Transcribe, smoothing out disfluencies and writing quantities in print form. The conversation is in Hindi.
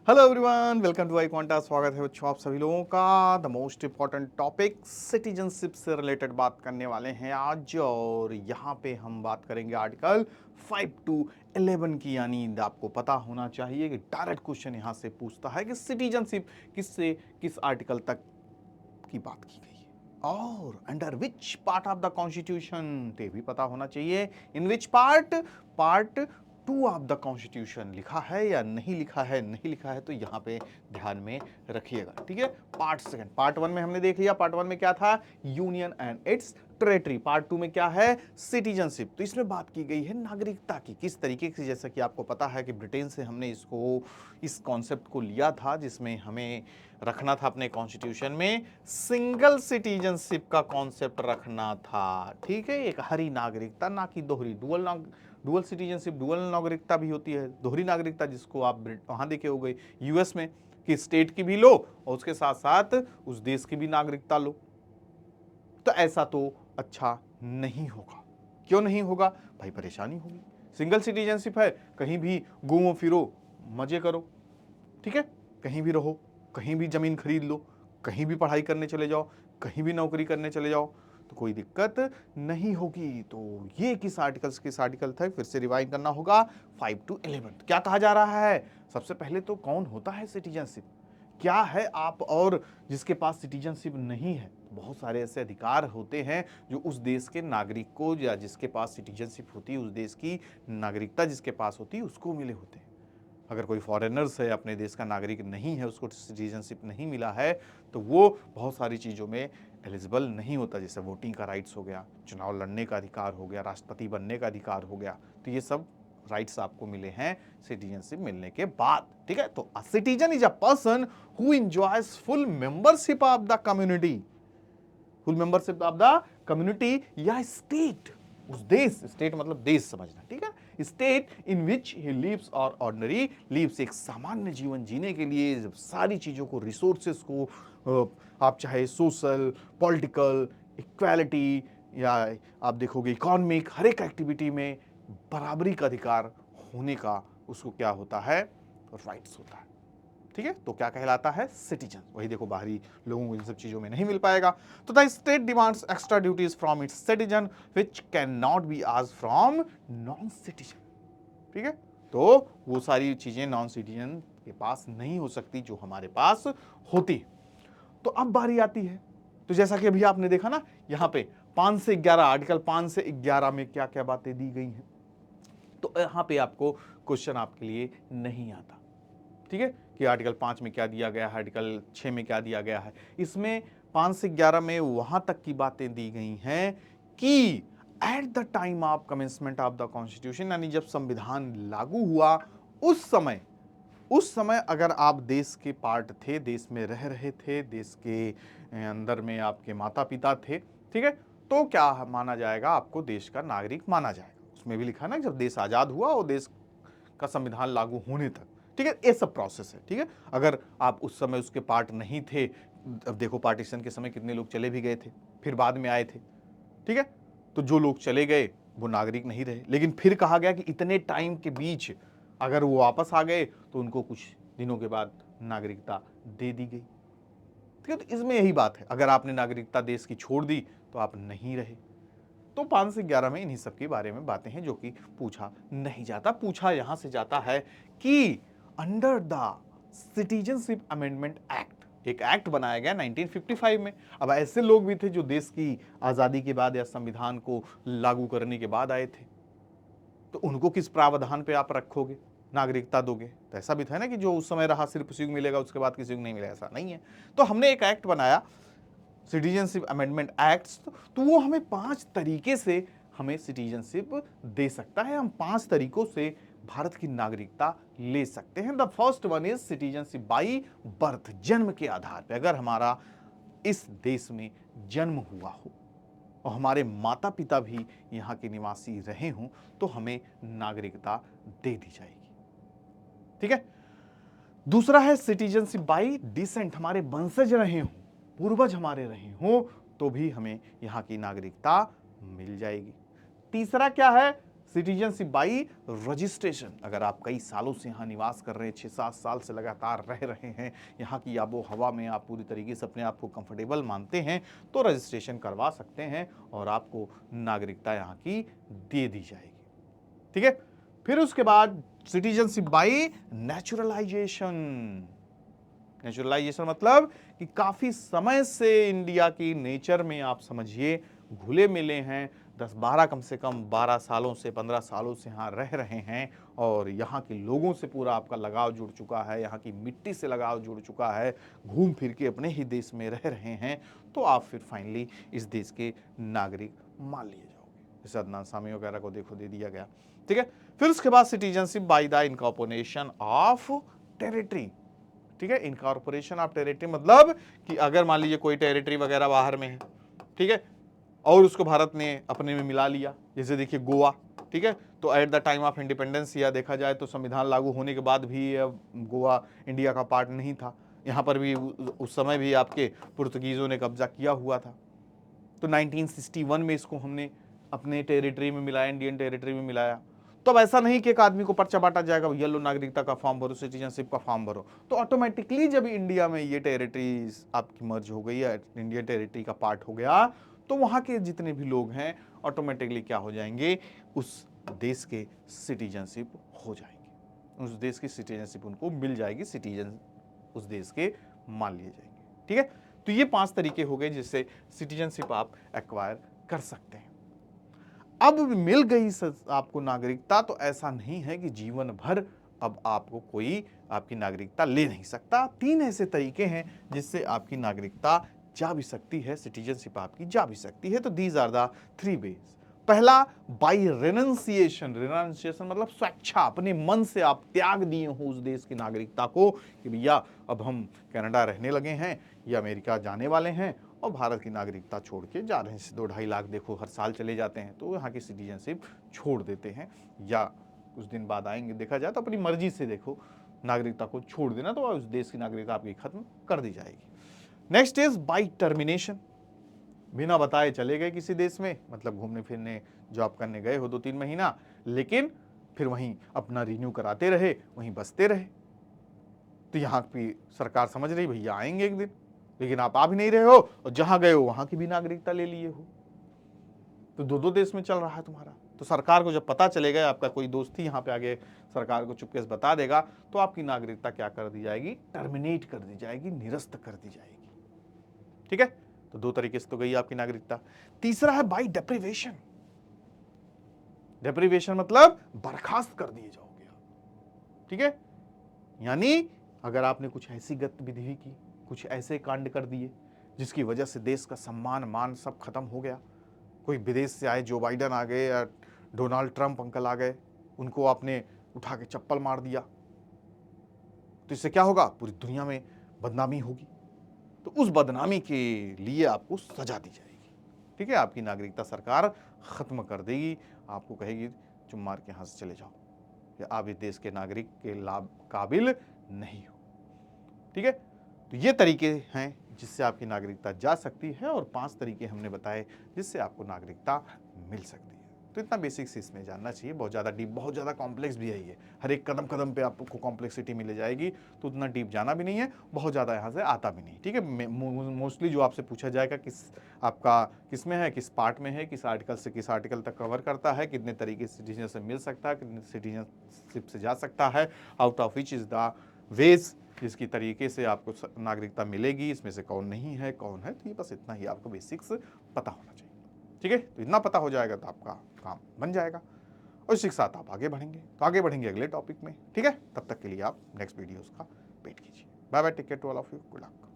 Hello everyone, welcome to iQuanta. स्वागत है बच्चों आप सभी लोगों का। The most important topic citizenship से रिलेटेड बात करने वाले हैं आज, और यहाँ पे हम बात करेंगे आर्टिकल 5 to 11 की। यानी आपको पता होना चाहिए कि डायरेक्ट क्वेश्चन यहाँ से पूछता है कि सिटीजनशिप किससे किस आर्टिकल तक की बात की गई है और under which part of the constitution, ये भी पता होना चाहिए। In which part, part 2 of the constitution लिखा है या नहीं लिखा है। नहीं लिखा है तो यहाँ पे ध्यान में रखिएगा, ठीक है। पार्ट सेकंड, पार्ट 1 में हमने देख लिया। पार्ट 1 में क्या था, union and it's territory. Part 2 में क्या है, सिटीजनशिप। तो इसमें बात की गई है नागरिकता की, किस तरीके से। जैसा कि आपको पता है कि ब्रिटेन से हमने इस कॉन्सेप्ट को लिया था, जिसमें हमें रखना था अपने कॉन्स्टिट्यूशन में सिंगल सिटीजनशिप का कॉन्सेप्ट रखना था, ठीक है। एक हरी नागरिकता, ना कि दोहरी। डुअल सिटीजनशिप, डुअल नागरिकता भी होती है। दोहरी नागरिकता जिसको आप वहां देखे हो गए यूएस में, कि स्टेट की भी लो और उसके साथ साथ उस देश की भी नागरिकता लो। तो ऐसा तो अच्छा नहीं होगा। क्यों नहीं होगा भाई, परेशानी होगी। सिंगल सिटीजनशिप है, कहीं भी घूमो फिरो, मजे करो, ठीक है। कहीं भी रहो, कहीं भी जमीन खरीद लो, कहीं भी पढ़ाई करने चले जाओ, कहीं भी नौकरी करने चले जाओ, तो कोई दिक्कत नहीं होगी। तो ये किस आर्टिकल था, फिर से रिवाइंड करना होगा। 5 to 11 क्या कहा जा रहा है। सबसे पहले तो कौन होता है सिटीजनशिप, क्या है। आप और जिसके पास सिटीजनशिप नहीं है, बहुत सारे ऐसे अधिकार होते हैं जो उस देश के नागरिक को, या जिसके पास सिटीजनशिप होती है उस देश की नागरिकता जिसके पास होती है उसको मिले होते हैं। अगर कोई फॉरेनर्स है, अपने देश का नागरिक नहीं है, उसको सिटीजनशिप नहीं मिला है, तो वो बहुत सारी चीज़ों में एलिजिबल नहीं होता। जैसे वोटिंग का राइट्स हो गया, चुनाव लड़ने का अधिकार हो गया, राष्ट्रपति बनने का अधिकार हो गया। तो ये सब राइट्स आपको मिले हैं सिटीजनशिप मिलने के बाद, ठीक है। तो a citizen is a person who enjoys full membership of the community, full membership of the community या स्टेट, उस देश, स्टेट मतलब देश समझना, ठीक है। State in which he lives और ऑर्डिनरी लिव्स, एक सामान्य जीवन जीने के लिए जब सारी चीजों को, रिसोर्सेस को, आप चाहे सोशल, पॉलिटिकल, इक्वालिटी, या आप देखोगे इकोनॉमिक, हर एक एक्टिविटी में बराबरी का अधिकार होने का उसको क्या होता है, राइट्स होता है, ठीक है। तो क्या कहलाता है, सिटीजन। वही देखो, बाहरी लोगों को इन सब चीजों में नहीं मिल पाएगा। तो the state demands extra duties from its citizen which can not be asked from non citizen, ठीक है। तो वो सारी चीजें नॉन सिटीजन के पास नहीं हो सकती जो हमारे पास होती है। तो अब बारी आती है, तो जैसा कि अभी आपने देखा ना, यहाँ पे 5 से 11, आर्टिकल 5 से 11 में क्या क्या बातें दी गई हैं। तो यहाँ पे आपको क्वेश्चन आपके लिए नहीं आता, ठीक है, कि आर्टिकल 5 में क्या दिया गया है, आर्टिकल 6 में क्या दिया गया है। इसमें 5 से 11 में वहां तक की बातें दी गई हैं कि at the time of commencement of the constitution, यानी जब संविधान लागू हुआ उस समय अगर आप देश के पार्ट थे, देश में रह रहे थे, देश के अंदर में आपके माता पिता थे, ठीक है, तो क्या माना जाएगा, आपको देश का नागरिक माना जाएगा। उसमें भी लिखा ना, जब देश आजाद हुआ और देश का संविधान लागू होने तक, ठीक है, ये सब प्रोसेस है, ठीक है। अगर आप उस समय उसके पार्ट नहीं थे, अब देखो पार्टीशन के समय कितने लोग चले भी गए थे, फिर बाद में आए थे, ठीक है। तो जो लोग चले गए वो नागरिक नहीं रहे, लेकिन फिर कहा गया कि इतने टाइम के बीच अगर वो वापस आ गए तो उनको कुछ दिनों के बाद नागरिकता दे दी गई, ठीक है। तो इसमें यही बात है, अगर आपने नागरिकता देश की छोड़ दी तो आप नहीं रहे। तो 5 से 11 में इन्हीं सब के बारे में बातें हैं जो कि पूछा नहीं जाता। पूछा यहां से जाता है कि under the citizenship amendment act, एक एक्ट बनाया गया 1955 में। अब ऐसे लोग भी थे जो देश की आजादी के बाद या संविधान को लागू करने के बाद आए थे, तो उनको किस प्रावधान पे आप रखोगे, नागरिकता दोगे। तो ऐसा भी था ना कि जो उस समय रहा सिर्फ उसी को मिलेगा, उसके बाद किसी को नहीं मिलेगा, ऐसा नहीं है। तो हमने एक एक्ट बनाया, सिटीजनशिप अमेंडमेंट एक्ट्स, तो वो हमें 5 तरीके से हमें सिटीजनशिप दे सकता है। हम 5 तरीकों से भारत की नागरिकता ले सकते हैं। The first one is citizenship by birth, जन्म के आधार पर। अगर हमारा इस देश में जन्म हुआ हो और हमारे माता पिता भी यहाँ के निवासी रहे हों, तो हमें नागरिकता दे दी जाएगी, ठीक है। दूसरा है सिटीजनशिप बाई डिसेंट, हमारे वंशज रहे हों, पूर्वज हमारे रहे हों, तो भी हमें यहाँ की नागरिकता मिल जाएगी। तीसरा क्या है, सिटीजनशिप बाई रजिस्ट्रेशन, अगर आप कई सालों से यहाँ निवास कर रहे हैं, 6-7 साल से लगातार रह रहे हैं, यहाँ की आबो हवा में आप पूरी तरीके से अपने आप को कंफर्टेबल मानते हैं, तो रजिस्ट्रेशन करवा सकते हैं और आपको नागरिकता यहाँ की दे दी जाएगी। ठीक है, फिर उसके बाद सिटीजनशिप बाई नेचुरलाइजेशन। नेचुरलाइजेशन मतलब कि काफी समय से इंडिया की नेचर में आप समझिए घुले मिले हैं, 10-12 कम से कम 12 सालों से 15 सालों से यहाँ रह रहे हैं और यहाँ के लोगों से पूरा आपका लगाव जुड़ चुका है, यहाँ की मिट्टी से लगाव जुड़ चुका है, घूम फिर के अपने ही देश में रह रहे हैं, तो आप फिर फाइनली इस देश के नागरिक मान लिए जाओगे। जैसे अदनान सामी वगैरह को देखो दे दिया गया। ठीक है, फिर उसके बाद citizenship by the incorporation of territory. ठीक है, इनकॉर्पोरेशन ऑफ टेरिटरी मतलब कि अगर मान लीजिए कोई टेरिटरी वगैरह बाहर में है, ठीक है, और उसको भारत ने अपने में मिला लिया, जैसे देखिए गोवा, ठीक है, तो at the time of independence या देखा जाए तो संविधान लागू होने के बाद भी गोवा इंडिया का पार्ट नहीं था, यहाँ पर भी उस समय भी आपके पुर्तगीजों ने कब्जा किया हुआ था, तो 1961 में इसको हमने अपने टेरिटरी में मिलाया, इंडियन टेरिटरी में मिलाया। तो अब ऐसा नहीं कि एक आदमी को पर्चा बांटा जाएगा, भैया लो नागरिकता का फॉर्म भरो, सिटीजनशिप का फॉर्म भरो, तो ऑटोमेटिकली जब इंडिया में ये टेरिटरीज आपकी मर्ज हो गई या इंडियन टेरिटरी का पार्ट हो गया, तो वहां के जितने भी लोग हैं ऑटोमेटिकली क्या हो जाएंगे, उस देश के सिटीजनशिप हो जाएंगे, उस देश की सिटीजनशिप उनको मिल जाएगी, सिटीजन उस देश के मान लिए जाएंगे। ठीक है, तो ये 5 तरीके हो गए जिससे सिटीजनशिप आप एक्वायर कर सकते हैं। अब मिल गई आपको नागरिकता, तो ऐसा नहीं है कि जीवन भर अब आपको कोई आपकी नागरिकता ले नहीं सकता। 3 ऐसे तरीके हैं जिससे आपकी नागरिकता जा भी सकती है, सिटीजनशिप आपकी जा भी सकती है। तो दीज आर द 3 वेज। पहला बाई रेनंसिएशन। रेनंसिएशन मतलब स्वेच्छा, अपने मन से आप त्याग दिए हो उस देश की नागरिकता को कि भैया अब हम कनाडा रहने लगे हैं या अमेरिका जाने वाले हैं और भारत की नागरिकता छोड़ के जा रहे हैं। 2-2.5 लाख देखो हर साल चले जाते हैं, तो यहाँ की सिटीजनशिप छोड़ देते हैं या कुछ दिन बाद आएंगे, देखा जाए तो अपनी मर्जी से देखो नागरिकता को छोड़ देना, तो उस देश की नागरिकता आपकी खत्म कर दी जाएगी। Next is by termination. बिना बताए चले गए किसी देश में, मतलब घूमने फिरने जॉब करने गए हो 2-3 महीना, लेकिन फिर वहीं अपना रिन्यू कराते रहे, वहीं बसते रहे, तो यहाँ की सरकार समझ रही भैया आएंगे एक दिन, लेकिन आप आ भी नहीं रहे हो और जहां गए हो वहां की भी नागरिकता ले लिए हो, तो 2-2 देश में चल रहा है तुम्हारा। तो सरकार को जब पता चलेगा, आपका कोई दोस्त ही यहाँ पे आगे सरकार को चुपके से बता देगा, तो आपकी नागरिकता क्या कर दी जाएगी, टर्मिनेट कर दी जाएगी, निरस्त कर दी जाएगी। ठीक है, तो 2 तरीके से तो गई आपकी नागरिकता। तीसरा है बाई डेप्रिवेशन। डेप्रिवेशन मतलब बर्खास्त कर दिए जाओगे आप। ठीक है, यानी अगर आपने कुछ ऐसी गतिविधि की, कुछ ऐसे कांड कर दिए जिसकी वजह से देश का सम्मान मान सब खत्म हो गया, कोई विदेश से आए जो बाइडन आ गए या डोनाल्ड ट्रंप अंकल आ गए, उनको आपने उठा के चप्पल मार दिया, तो इससे क्या होगा, पूरी दुनिया में बदनामी होगी, तो उस बदनामी के लिए आपको सजा दी जाएगी। ठीक है, आपकी नागरिकता सरकार खत्म कर देगी, आपको कहेगी चुम मार के यहाँ से चले जाओ, या आप इस देश के नागरिक के लाभ काबिल नहीं हो। ठीक है, तो ये तरीके हैं जिससे आपकी नागरिकता जा सकती है और 5 तरीके हमने बताए जिससे आपको नागरिकता मिल सकती है। तो इतना बेसिक्स इसमें जानना चाहिए, बहुत ज़्यादा डीप, बहुत ज़्यादा कॉम्प्लेक्स भी है ये, हर एक कदम कदम पे आपको कॉम्प्लेक्सिटी मिल जाएगी, तो उतना डीप जाना भी नहीं है, बहुत ज़्यादा यहाँ से आता भी नहीं। ठीक है, मोस्टली जो आपसे पूछा जाएगा किस आपका किस में है, किस पार्ट में है, किस आर्टिकल से किस आर्टिकल तक कवर करता है, कितने तरीके से सिटीजन से मिल सकता है, कितने सिटीजनशिप से जा सकता है, out of which is the ways जिसकी तरीके से आपको नागरिकता मिलेगी, इसमें से कौन नहीं है कौन है, तो ये बस इतना ही आपको बेसिक्स पता होना चाहिए। ठीक है, तो इतना पता हो जाएगा तो आपका काम बन जाएगा और इसी के साथ आप आगे बढ़ेंगे। तो आगे बढ़ेंगे अगले टॉपिक में। ठीक है, तब तक के लिए आप नेक्स्ट वीडियोस का वेट कीजिए। Bye bye, take care to all of you, good luck.